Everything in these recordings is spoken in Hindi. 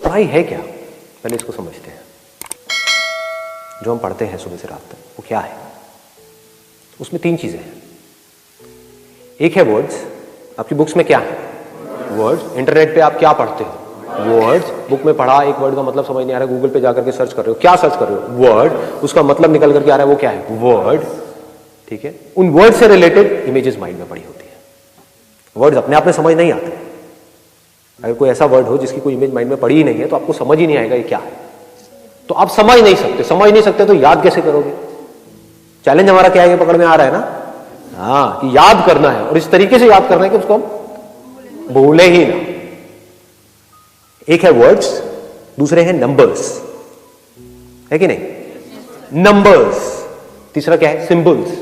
पढ़ाई है क्या, पहले इसको समझते हैं। जो हम पढ़ते हैं सुबह से रात तक, वो क्या है? उसमें 3 चीजें हैं। एक है वर्ड्स, आपकी बुक्स में क्या है? वर्ड्स। इंटरनेट पे आप क्या पढ़ते हो? वर्ड्स। बुक में पढ़ा, एक वर्ड का मतलब समझ नहीं आ रहा है, गूगल पे जाकर के सर्च कर रहे हो, क्या सर्च कर रहे हो? वर्ड। उसका मतलब निकल करके आ रहा है, वो क्या है? वर्ड। ठीक है, उन वर्ड से रिलेटेड इमेजेस माइंड में पड़ी होती है। वर्ड्स अपने आप में समझ नहीं आते। अगर कोई ऐसा वर्ड हो जिसकी कोई इमेज माइंड में पड़ी ही नहीं है, तो आपको समझ ही नहीं आएगा ये क्या है। तो आप समझ नहीं सकते तो याद कैसे करोगे? चैलेंज हमारा क्या है, ये पकड़ में आ रहा है ना? हाँ, कि याद करना है, और इस तरीके से याद करना है कि उसको हम भूले ही ना। एक है वर्ड्स, दूसरे हैं नंबर्स, है कि नहीं? नंबर्स। तीसरा क्या है? सिंबल्स।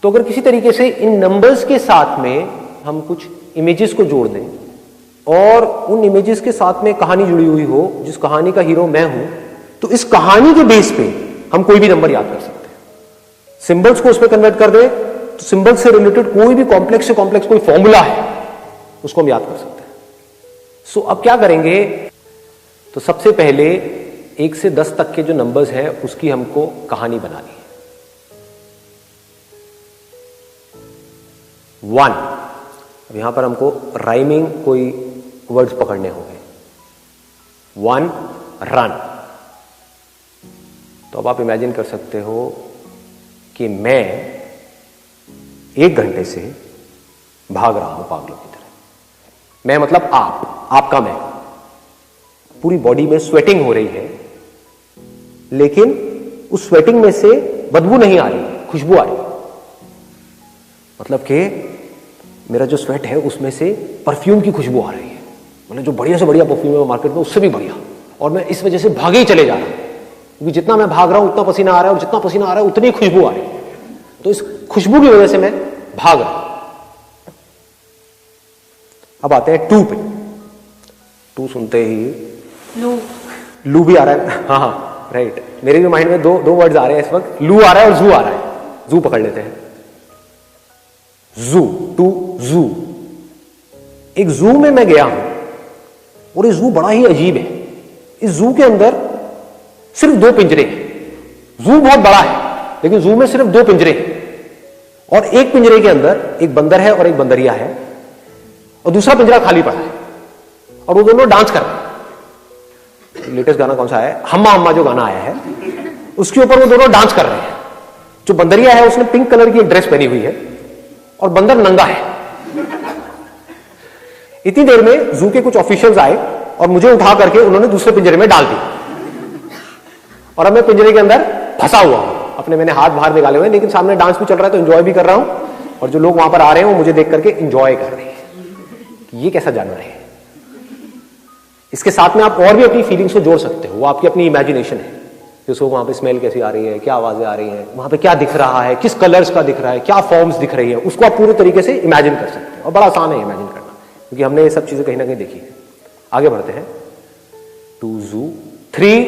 तो अगर किसी तरीके से इन नंबर्स के साथ में हम कुछ इमेजेस को जोड़ दें, और उन इमेजेस के साथ में कहानी जुड़ी हुई हो, जिस कहानी का हीरो मैं हूं, तो इस कहानी के बेस पे हम कोई भी नंबर याद कर सकते हैं। सिंबल्स को उसमें कन्वर्ट कर दे, तो सिंबल्स से रिलेटेड कोई भी कॉम्प्लेक्स से कॉम्प्लेक्स कोई फॉर्मूला है, उसको हम याद कर सकते हैं। सो अब क्या करेंगे? तो सबसे पहले 1 से 10 तक के जो नंबर्स हैं, उसकी हमको कहानी बनानी है। 1, अब यहां पर हमको राइमिंग कोई वर्ड्स पकड़ने होंगे। 1 रन। तो अब आप इमेजिन कर सकते हो कि मैं 1 घंटे से भाग रहा हूं पागलों की तरह। मैं मतलब आपका मैं। पूरी बॉडी में स्वेटिंग हो रही है, लेकिन उस स्वेटिंग में से बदबू नहीं आ रही, खुशबू आ रही। मतलब कि मेरा जो स्वेट है उसमें से परफ्यूम की खुशबू आ रही है, मतलब जो बढ़िया से बढ़िया परफ्यूम है मार्केट में, उससे भी बढ़िया। और मैं इस वजह से भागे ही चले जा रहा हूं, क्योंकि जितना मैं भाग रहा हूं उतना पसीना आ रहा है, और जितना पसीना आ रहा है उतनी खुशबू आ रही है। तो इस खुशबू की वजह से मैं भाग रहा हूं। अब आते हैं 2 पे। 2 सुनते ही लू भी आ रहा है। हाँ, राइट। मेरे भी माइंड में दो वर्ड्स आ रहे हैं इस वक्त, लू आ रहा है और जू आ रहा है। जू पकड़ लेते हैं। जू, टू जू। एक जू में मैं गया हूं, और ये जू बड़ा ही अजीब है। इस जू के अंदर सिर्फ 2 पिंजरे हैं। जू बहुत बड़ा है, लेकिन जू में सिर्फ 2 पिंजरे हैं, और एक पिंजरे के अंदर एक बंदर है और एक बंदरिया है, और दूसरा पिंजरा खाली पड़ा है, और वो दोनों डांस कर रहे हैं। लेटेस्ट गाना कौन सा है? हम्मा हम्मा जो गाना आया है, उसके ऊपर वो दोनों डांस कर रहे हैं। जो बंदरिया है उसने पिंक कलर की एक ड्रेस पहनी हुई है, और बंदर नंगा है। इतनी देर में जू के कुछ ऑफिशियल्स आए और मुझे उठा करके उन्होंने दूसरे पिंजरे में डाल दिया, और अब मैं पिंजरे के अंदर फंसा हुआ हूं। अपने मैंने हाथ बाहर निकाले हुए, लेकिन सामने डांस भी चल रहा है, तो एंजॉय भी कर रहा हूं, और जो लोग वहां पर आ रहे हैं वो मुझे देख करके एंजॉय कर रहे हैं कि ये कैसा जानवर है। इसके साथ में आप और भी अपनी फीलिंग्स को जोड़ सकते हो, वो आपकी अपनी इमेजिनेशन है। जिसको वहां पे स्मेल कैसी आ रही है, क्या आवाजें आ रही हैं, वहां पे क्या दिख रहा है, किस कलर्स का दिख रहा है, क्या फॉर्म्स दिख रही है, उसको आप पूरे तरीके से इमेजिन कर सकते हैं। और बड़ा आसान है इमेजिन करना, क्योंकि हमने ये सब चीजें कहीं ना कहीं देखी है। आगे बढ़ते हैं। 2 जू, 3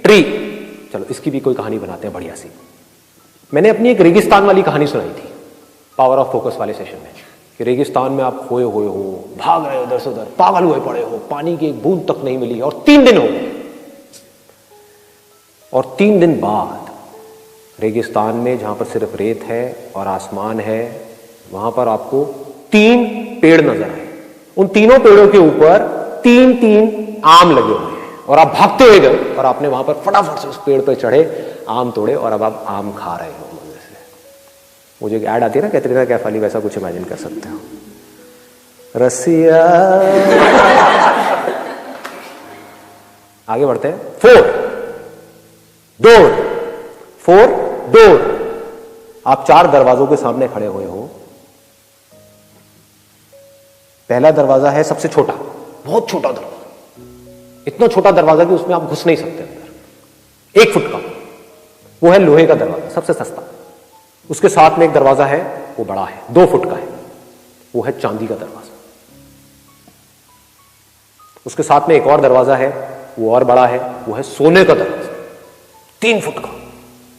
ट्री। चलो इसकी भी कोई कहानी बनाते हैं बढ़िया सी। मैंने अपनी एक रेगिस्तान वाली कहानी सुनाई थी पावर ऑफ फोकस वाले सेशन में, कि रेगिस्तान में आप खोए हुए हो, भाग रहे हो इधर से उधर, पागल हुए पड़े हो, पानी की एक बूंद तक नहीं मिली, और 3 दिन हो गए। और 3 दिन बाद रेगिस्तान में, जहां पर सिर्फ रेत है और आसमान है, वहां पर आपको 3 पेड़ नजर आए। उन तीनों पेड़ों के ऊपर 3-3 आम लगे हुए हैं, और आप भागते हुए गए, और आपने वहां पर फटाफट से उस पेड़ पर चढ़े, आम तोड़े, और अब आप आम खा रहे हो मजे से। वो जो ऐड आती है ना कैटरीना कैफ वाली, वैसा कुछ इमेजिन कर सकते हो। रसिया। आगे बढ़ते हैं। 4 डोर। 4 डोर। आप 4 दरवाजों के सामने खड़े हुए हो। पहला दरवाजा है सबसे छोटा, बहुत छोटा दरवाजा, इतना छोटा दरवाजा कि उसमें आप घुस नहीं सकते अंदर, 1 फुट का। वो है लोहे का दरवाजा, सबसे सस्ता। उसके साथ में एक दरवाजा है, वो बड़ा है, 2 फुट का है, वो है चांदी का दरवाजा। उसके साथ में एक और दरवाजा है, वो और बड़ा है, वो है सोने का दरवाजा, 3 फुट का।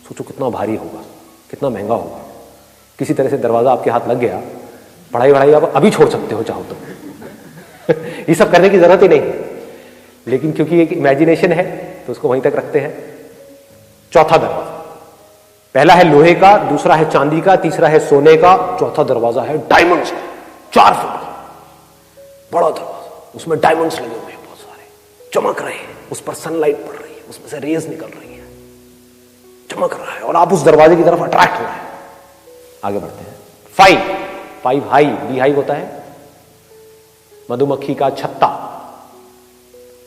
सोचो कितना भारी होगा, कितना महंगा होगा। किसी तरह से दरवाजा आपके हाथ लग गया, पढ़ाई वढ़ाई आप अभी छोड़ सकते हो चाहो तो। ये सब करने की जरूरत ही नहीं। लेकिन क्योंकि एक इमेजिनेशन है तो उसको वहीं तक रखते हैं। चौथा दरवाजा, पहला है लोहे का, दूसरा है चांदी का, तीसरा है सोने का, चौथा दरवाजा है डायमंड्स का, 4 फुट का बड़ा दरवाजा, उसमें डायमंड्स लगे हुए हैं, बहुत सारे चमक रहे हैं, उस पर सनलाइट पड़ रही है, उसमें से रेज निकल रही है, चमक रहा है और आप उस दरवाजे की तरफ अट्रैक्ट हो रहे हैं। आगे बढ़ते हैं। 5 हाई, बी हाई होता है मधुमक्खी का छत्ता।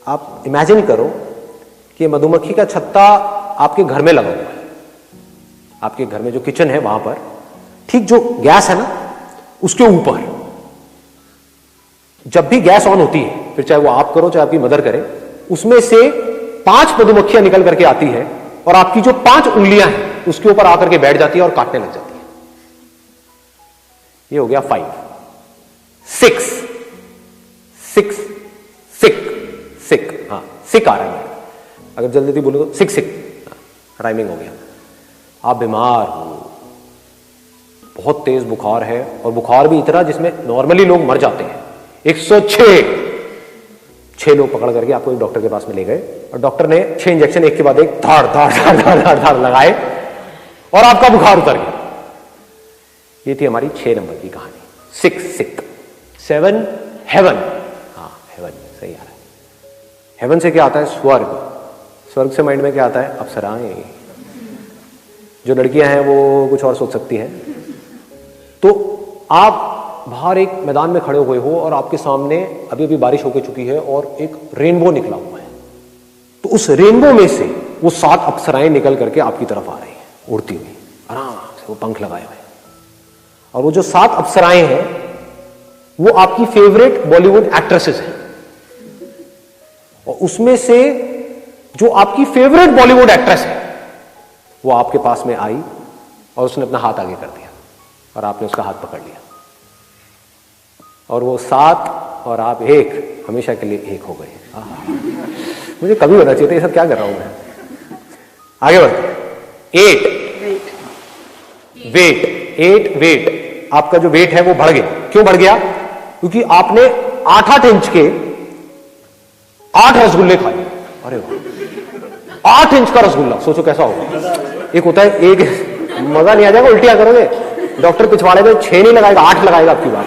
आप इमेजिन करो कि मधुमक्खी का छत्ता आपके घर में लगा हुआ है, आपके घर में जो किचन है वहां पर, ठीक जो गैस है ना उसके ऊपर, जब भी गैस ऑन होती है, फिर चाहे वो आप करो चाहे आपकी मदर करे, उसमें से 5 मधुमक्खियां निकल करके आती है और आपकी जो 5 उंगलियां हैं उसके ऊपर आकर के बैठ जाती है और काटने लग जाती है। ये हो गया 5। 6 सिक, हाँ सिक आ रहा है, अगर जल्दी जल्दी बोलो तो सिक, राइमिंग हो गया। आप बीमार हो, बहुत तेज बुखार है, और बुखार भी इतना जिसमें नॉर्मली लोग मर जाते हैं। 106 लोग पकड़ करके आपको एक डॉक्टर के पास में ले गए और डॉक्टर ने 6 इंजेक्शन एक के बाद एक धाड़ धाड़ धाड़ धाड़ धाड़ धाड़ लगाए और आपका बुखार उतर गया। ये थी हमारी 6 नंबर की कहानी। 6 सिक। 7 हेवन, हाँ हेवन सही आ रहा है। हेवन से क्या आता है? स्वर्ग। स्वर्ग से माइंड में क्या आता है? अप्सराएं। जो लड़कियां हैं वो कुछ और सोच सकती हैं। तो आप बाहर एक मैदान में खड़े हुए हो और आपके सामने अभी अभी बारिश होकर चुकी है और एक रेनबो निकला हुआ है, तो उस रेनबो में से वो 7 अप्सराएं निकल करके आपकी तरफ आ रही हैं उड़ती हुई, आराम से, वो पंख लगाए हुए। और वो जो 7 अप्सराएं हैं वो आपकी फेवरेट बॉलीवुड एक्ट्रेसेस हैं, और उसमें से जो आपकी फेवरेट बॉलीवुड एक्ट्रेस है वो आपके पास में आई और उसने अपना हाथ आगे कर दिया और आपने उसका हाथ पकड़ लिया, और वो 7 और आप 1 हमेशा के लिए 1 हो गए। मुझे कभी होना चाहिए था, ये सब क्या कर रहा हूं मैं। आगे बढ़ते। 8 वेट, आपका जो वेट है वो बढ़ गया। क्यों बढ़ गया? क्योंकि आपने 8 इंच के 8 रसगुल्ले खाए। अरे वाह, 8 इंच का रसगुल्ला, सोचो कैसा होगा। एक होता है एक, मजा नहीं आ जाएगा, उल्टियां करोगे, डॉक्टर पिछवाड़े में 6 नहीं लगाएगा, 8 लगाएगा आपकी बात।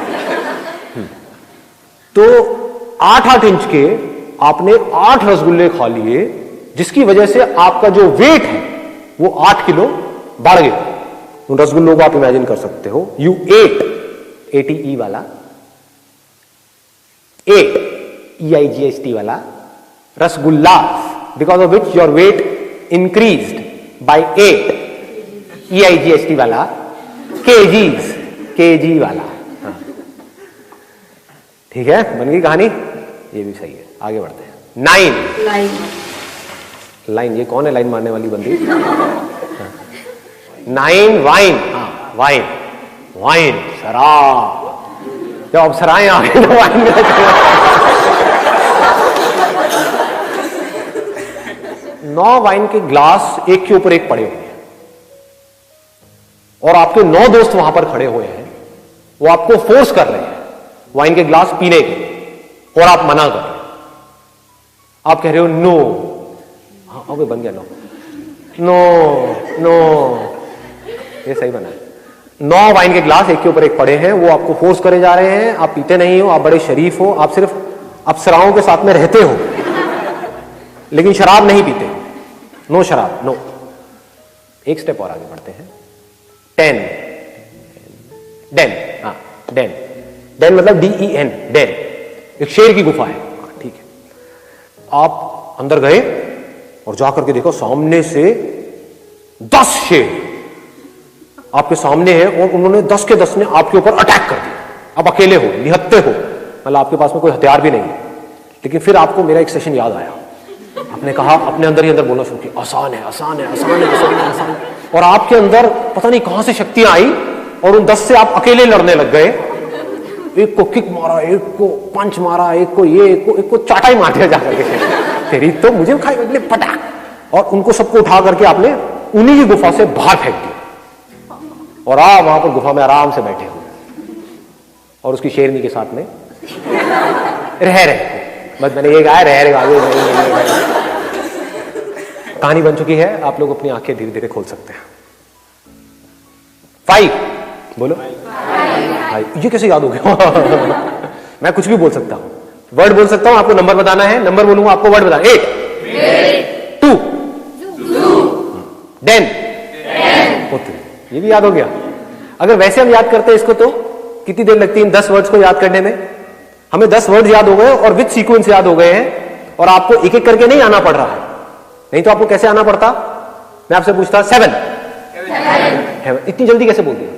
तो 8 इंच के आपने 8 रसगुल्ले खा लिए, जिसकी वजह से आपका जो वेट है वो 8 किलो बढ़ गया। उन रसगुल्लों को आप इमेजिन कर सकते हो। यू एट, ATE वाला, 8 EIGHT वाला rasgulla, because of which your weight increased by 8 EIGHT वाला kgs, KG वाला। ठीक है, बन गई कहानी, ये भी सही है। आगे बढ़ते हैं। 9 लाइन, ये कौन है लाइन मारने वाली बंदी? 9 वाइन, वाइन शराब। जब अप्सराएं आ गई तो वाइन में 9 वाइन के ग्लास एक के ऊपर एक पड़े हुए हैं और आपके 9 दोस्त वहां पर खड़े हुए हैं, वो आपको फोर्स कर रहे हैं वाइन के ग्लास पीने के, और आप मना कर रहे हो। आप कह रहे हो नो, हाँ ओके बन गया, नो नो नो, ये सही बना है। 9 वाइन के ग्लास एक के ऊपर एक पड़े हैं, वो आपको फोर्स करे जा रहे हैं, आप पीते नहीं हो, आप बड़े शरीफ हो, आप सिर्फ अप्सराओं के साथ में रहते हो लेकिन शराब नहीं पीते। नो शराब, नो। एक स्टेप और आगे बढ़ते हैं। 10 डेन, हाँ डेन, डेन मतलब DEN, डेन, एक शेर की गुफा है। ठीक है, आप अंदर गए और जाकर के देखो सामने से 10 शेर आपके सामने हैं और उन्होंने 10 के 10 ने आपके ऊपर अटैक कर दिया। आप अकेले हो, निहत्ते हो, मतलब आपके पास में कोई हथियार भी नहीं है। लेकिन फिर आपको मेरा एक सेशन याद आया, आपने कहा, अपने अंदर ही अंदर बोलना शुरू किया, आसान है, आसान है, आसान है, आसान है, आसान है। और आपके अंदर पता नहीं कहां से शक्तियां आई और उन 10 से आप अकेले लड़ने लग गए। एक को किक मारा, एक को पंच मारा, एक को ये, एक को चाटा ही मार दिया जाकर के, तेरी तो मुझे खाई पटाक, और उनको सबको उठा करके आपने उन्हीं की गुफा से बाहर फेंक दिया और आप वहां पर गुफा में आराम से बैठे हो और उसकी शेरनी के साथ में रह रहे, बस मैंने ये कहा रह आगे। कहानी बन चुकी है, आप लोग अपनी आंखें धीरे धीरे खोल सकते हैं। 5 बोलो। 5 ये कैसे याद हो गया? मैं कुछ भी बोल सकता हूं, वर्ड बोल सकता हूं, आपको नंबर बताना है, नंबर बोलूंगा आपको वर्ड बताना। 8 2 10 ये भी याद हो गया। अगर वैसे हम याद करते हैं इसको तो कितनी देर लगती है इन 10 वर्ड्स को याद करने में? हमें 10 वर्ड्स याद हो गए और विद सीक्वेंस याद हो गए हैं, और आपको एक एक करके नहीं आना पड़ रहा है। नहीं तो आपको कैसे आना पड़ता? मैं आपसे पूछता 7 इतनी जल्दी कैसे बोल दिया?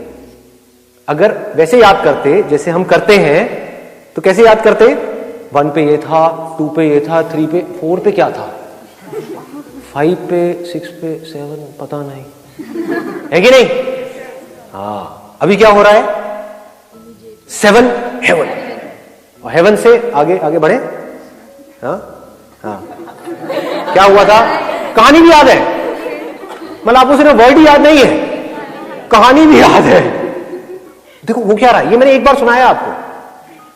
अगर वैसे याद करते जैसे हम करते हैं तो कैसे याद करते? 1 पे ये था, 2 पे ये था, 3 पे, 4 पे क्या था, 5 पे, 6 पे, 7 पता नहीं है कि नहीं? हाँ, अभी क्या हो रहा है? 7 हेवन, और हेवन से आगे आगे बढ़े। हाँ हाँ, क्या हुआ था? कहानी भी याद है, मतलब आपको सिर्फ वर्ड ही याद नहीं है, कहानी भी याद है। देखो वो क्या रहा है, ये मैंने एक बार सुनाया आपको,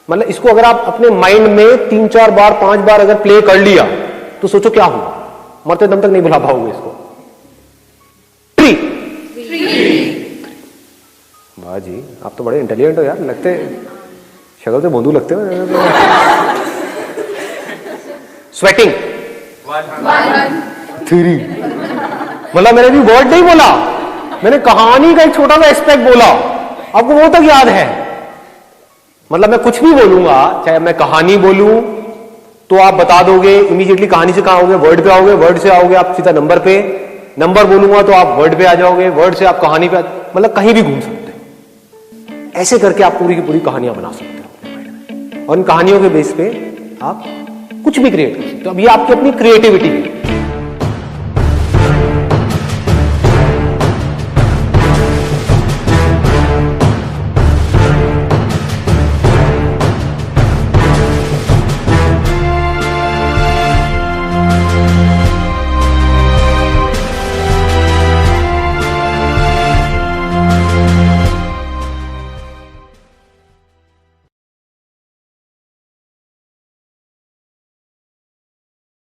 मतलब इसको अगर आप अपने माइंड में 3-4 बार 5 बार अगर प्ले कर लिया तो सोचो क्या हुआ, मरते दम तक नहीं भुला पाओगे इसको। 3 वाह जी, आप तो बड़े इंटेलिजेंट हो यार, लगते शक्ल से बोंदू लगते हो। स्वेटिंग 3 मतलब मैंने भी वर्ड नहीं बोला, मैंने कहानी का एक छोटा सा एस्पेक्ट बोला, आपको वो तक याद है। मतलब मैं कुछ भी बोलूंगा, चाहे मैं कहानी बोलूं तो आप बता दोगे इमीडिएटली, कहानी से कहां आओगे? वर्ड पे आओगे, वर्ड से आओगे आप सीधा नंबर पे, नंबर बोलूंगा तो आप वर्ड पे आ जाओगे, वर्ड से आप कहानी पे, मतलब कहीं भी घूम सकते हैं। ऐसे करके आप पूरी की पूरी कहानियां बना सकते हो, और इन कहानियों के बेस पे आप कुछ भी क्रिएट कर सकते हो। अब ये आपकी अपनी क्रिएटिविटी है।